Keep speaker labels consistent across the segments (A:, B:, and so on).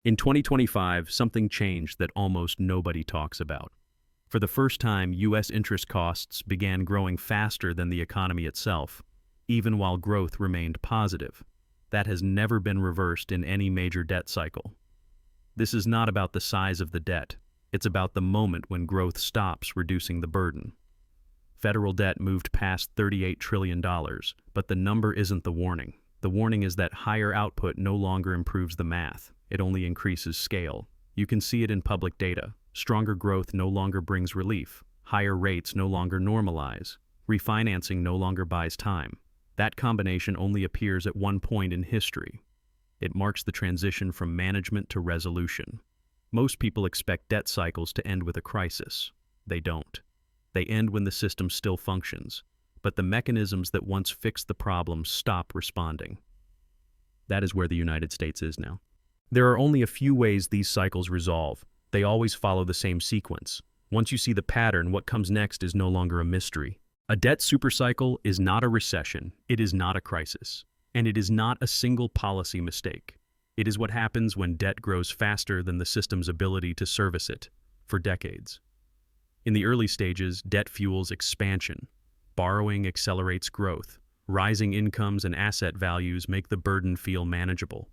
A: In 2025, something changed that almost nobody talks about. For the first time, U.S. interest costs began growing faster than the economy itself, even while growth remained positive. That has never been reversed in any major debt cycle. This is not about the size of the debt. It's about the moment when growth stops reducing the burden. Federal debt moved past $38 trillion, but the number isn't the warning. The warning is that higher output no longer improves the math. It only increases scale. You can see it in public data. Stronger growth no longer brings relief. Higher rates no longer normalize. Refinancing no longer buys time. That combination only appears at one point in history. It marks the transition from management to resolution. Most people expect debt cycles to end with a crisis. They don't. They end when the system still functions, but the mechanisms that once fixed the problem stop responding. That is where the United States is now. There are only a few ways these cycles resolve. They always follow the same sequence. Once you see the pattern, what comes next is no longer a mystery. A debt supercycle is not a recession, it is not a crisis, and it is not a single policy mistake. It is what happens when debt grows faster than the system's ability to service it, for decades. In the early stages, debt fuels expansion. Borrowing accelerates growth. Rising incomes and asset values make the burden feel manageable.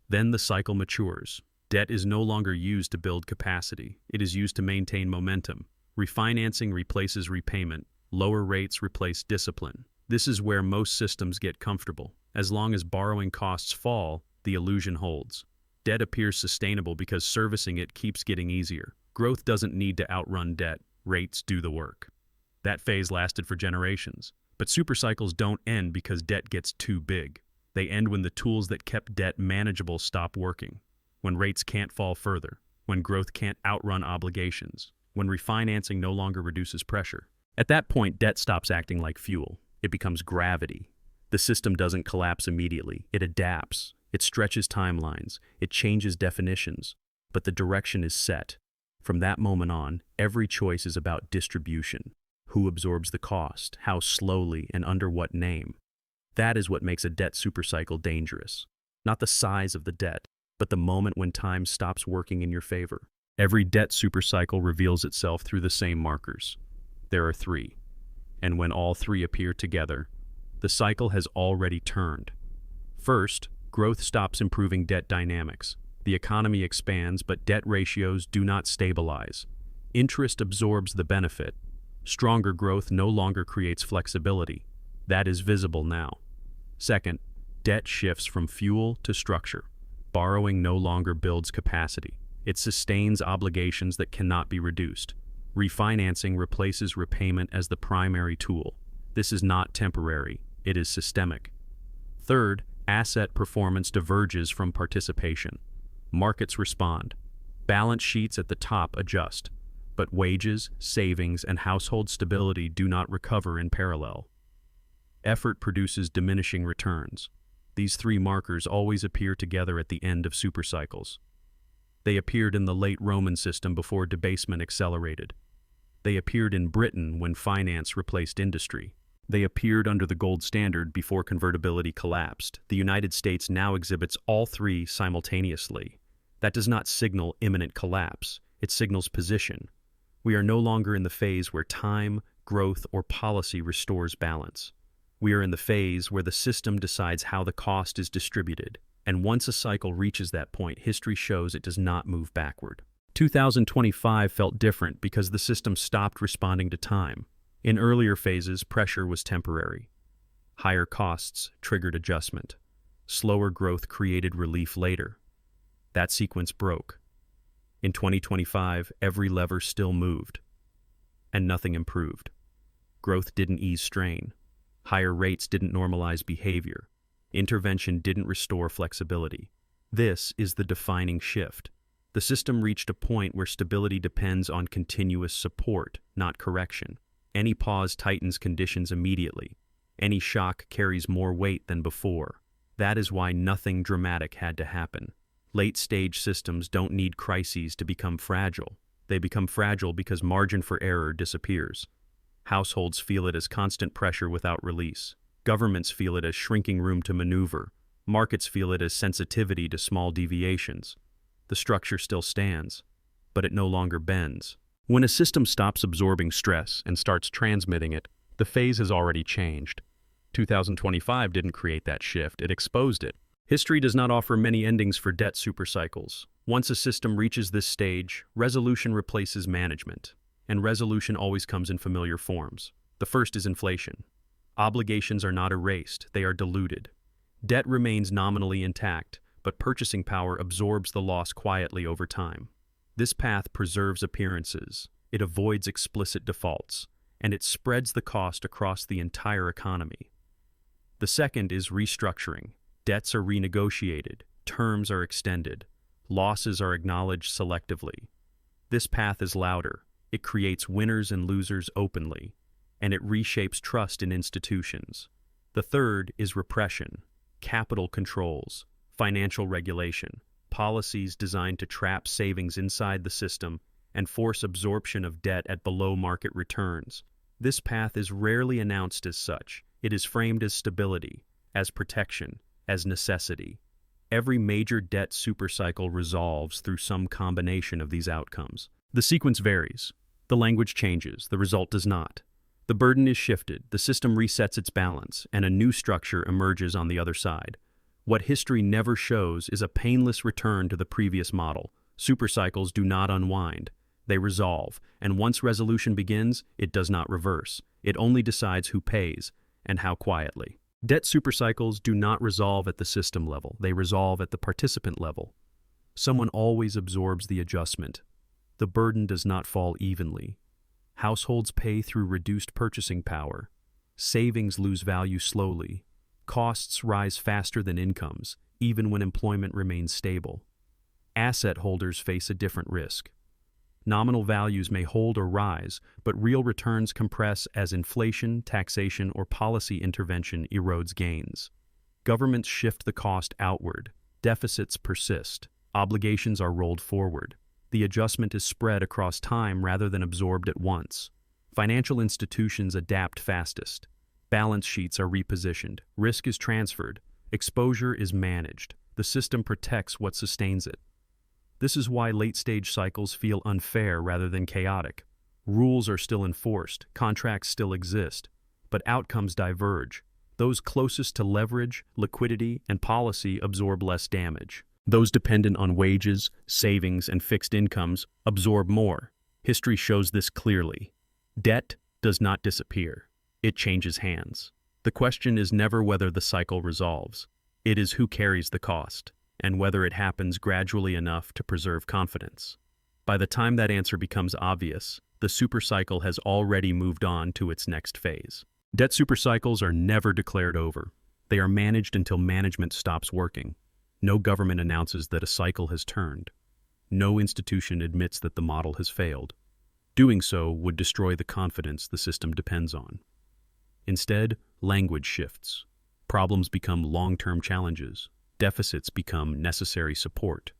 A: Then the cycle matures. Debt is no longer used to build capacity. It is used to maintain momentum. Refinancing replaces repayment. Lower rates replace discipline. This is where most systems get comfortable. As long as borrowing costs fall, the illusion holds. Debt appears sustainable because servicing it keeps getting easier. Growth doesn't need to outrun debt. Rates do the work. That phase lasted for generations. But supercycles don't end because debt gets too big. They end when the tools that kept debt manageable stop working, when rates can't fall further, when growth can't outrun obligations, when refinancing no longer reduces pressure. At that point, debt stops acting like fuel. It becomes gravity. The system doesn't collapse immediately. It adapts. It stretches timelines. It changes definitions. But the direction is set. From that moment on, every choice is about distribution. Who absorbs the cost? How slowly? And under what name? That is what makes a debt supercycle dangerous. Not the size of the debt, but the moment when time stops working in your favor. Every debt supercycle reveals itself through the same markers. There are three. And when all three appear together, the cycle has already turned. First, growth stops improving debt dynamics. The economy expands, but debt ratios do not stabilize. Interest absorbs the benefit. Stronger growth no longer creates flexibility. That is visible now. Second, debt shifts from fuel to structure. Borrowing no longer builds capacity. It sustains obligations that cannot be reduced. Refinancing replaces repayment as the primary tool. This is not temporary, it is systemic. Third, asset performance diverges from participation. Markets respond. Balance sheets at the top adjust, but wages, savings, and household stability do not recover in parallel. Effort produces diminishing returns. These three markers always appear together at the end of supercycles. They appeared in the late Roman system before debasement accelerated. They appeared in Britain when finance replaced industry. They appeared under the gold standard before convertibility collapsed. The United States now exhibits all three simultaneously. That does not signal imminent collapse. It signals position. We are no longer in the phase where time, growth, or policy restores balance. We are in the phase where the system decides how the cost is distributed, and once a cycle reaches that point, history shows it does not move backward. 2025 felt different because the system stopped responding to time. In earlier phases, pressure was temporary. Higher costs triggered adjustment. Slower growth created relief later. That sequence broke. In 2025, every lever still moved, and nothing improved. Growth didn't ease strain. Higher rates didn't normalize behavior. Intervention didn't restore flexibility. This is the defining shift. The system reached a point where stability depends on continuous support, not correction. Any pause tightens conditions immediately. Any shock carries more weight than before. That is why nothing dramatic had to happen. Late-stage systems don't need crises to become fragile. They become fragile because margin for error disappears. Households feel it as constant pressure without release. Governments feel it as shrinking room to maneuver. Markets feel it as sensitivity to small deviations. The structure still stands, but it no longer bends. When a system stops absorbing stress and starts transmitting it, the phase has already changed. 2025 didn't create that shift, it exposed it. History does not offer many endings for debt supercycles. Once a system reaches this stage, resolution replaces management, and resolution always comes in familiar forms. The first is inflation. Obligations are not erased, they are diluted. Debt remains nominally intact, but purchasing power absorbs the loss quietly over time. This path preserves appearances, it avoids explicit defaults, and it spreads the cost across the entire economy. The second is restructuring. Debts are renegotiated, terms are extended, losses are acknowledged selectively. This path is louder, it creates winners and losers openly, and it reshapes trust in institutions. The third is repression. Capital controls, financial regulation, policies designed to trap savings inside the system and force absorption of debt at below-market returns. This path is rarely announced as such. It is framed as stability, as protection, as necessity. Every major debt supercycle resolves through some combination of these outcomes. The sequence varies. The language changes, the result does not. The burden is shifted, the system resets its balance, and a new structure emerges on the other side. What history never shows is a painless return to the previous model. Supercycles do not unwind. They resolve, and once resolution begins, it does not reverse. It only decides who pays, and how quietly. Debt supercycles do not resolve at the system level. They resolve at the participant level. Someone always absorbs the adjustment. The burden does not fall evenly. Households pay through reduced purchasing power. Savings lose value slowly. Costs rise faster than incomes, even when employment remains stable. Asset holders face a different risk. Nominal values may hold or rise, but real returns compress as inflation, taxation, or policy intervention erodes gains. Governments shift the cost outward. Deficits persist. Obligations are rolled forward. The adjustment is spread across time rather than absorbed at once. Financial institutions adapt fastest. Balance sheets are repositioned. Risk is transferred. Exposure is managed. The system protects what sustains it. This is why late-stage cycles feel unfair rather than chaotic. Rules are still enforced, contracts still exist, but outcomes diverge. Those closest to leverage, liquidity, and policy absorb less damage. Those dependent on wages, savings, and fixed incomes absorb more. History shows this clearly. Debt does not disappear. It changes hands. The question is never whether the cycle resolves. It is who carries the cost, and whether it happens gradually enough to preserve confidence. By the time that answer becomes obvious, the supercycle has already moved on to its next phase. Debt supercycles are never declared over. They are managed until management stops working. No government announces that a cycle has turned. No institution admits that the model has failed. Doing so would destroy the confidence the system depends on. Instead, language shifts. Problems become long-term challenges. Deficits become necessary support.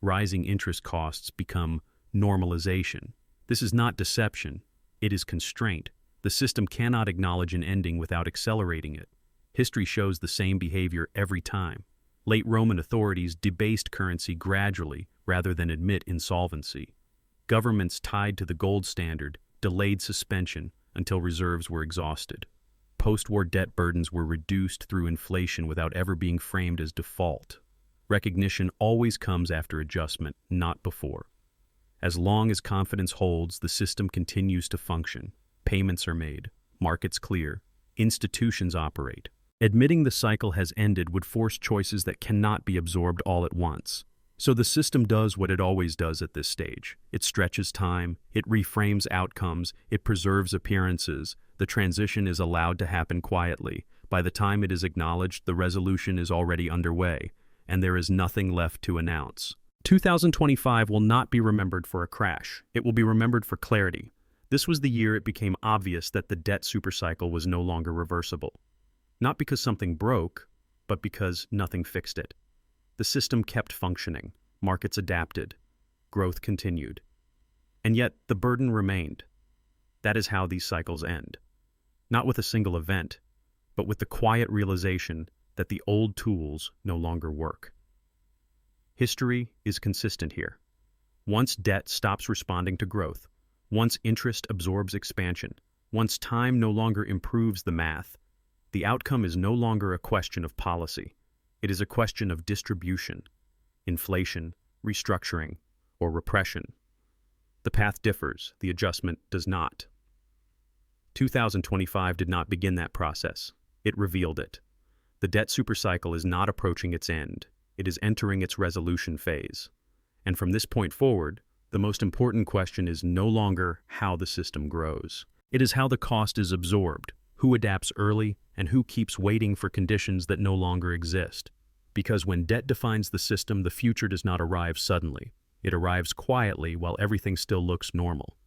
A: Rising interest costs become normalization. This is not deception. It is constraint. The system cannot acknowledge an ending without accelerating it. History shows the same behavior every time. Late Roman authorities debased currency gradually rather than admit insolvency. Governments tied to the gold standard delayed suspension until reserves were exhausted. Post-war debt burdens were reduced through inflation without ever being framed as default. Recognition always comes after adjustment, not before. As long as confidence holds, the system continues to function. Payments are made, markets clear, institutions operate. Admitting the cycle has ended would force choices that cannot be absorbed all at once. So the system does what it always does at this stage. It stretches time, it reframes outcomes, it preserves appearances. The transition is allowed to happen quietly. By the time it is acknowledged, the resolution is already underway, and there is nothing left to announce. 2025 will not be remembered for a crash. It will be remembered for clarity. This was the year it became obvious that the debt supercycle was no longer reversible. Not because something broke, but because nothing fixed it. The system kept functioning, markets adapted, growth continued. And yet, the burden remained. That is how these cycles end. Not with a single event, but with the quiet realization that the old tools no longer work. History is consistent here. Once debt stops responding to growth, once interest absorbs expansion, once time no longer improves the math, the outcome is no longer a question of policy. It is a question of distribution, inflation, restructuring, or repression. The path differs, the adjustment does not. 2025 did not begin that process. It revealed it. The debt supercycle is not approaching its end. It is entering its resolution phase. And from this point forward, the most important question is no longer how the system grows. It is how the cost is absorbed, who adapts early, and who keeps waiting for conditions that no longer exist. Because when debt defines the system, the future does not arrive suddenly. It arrives quietly while everything still looks normal.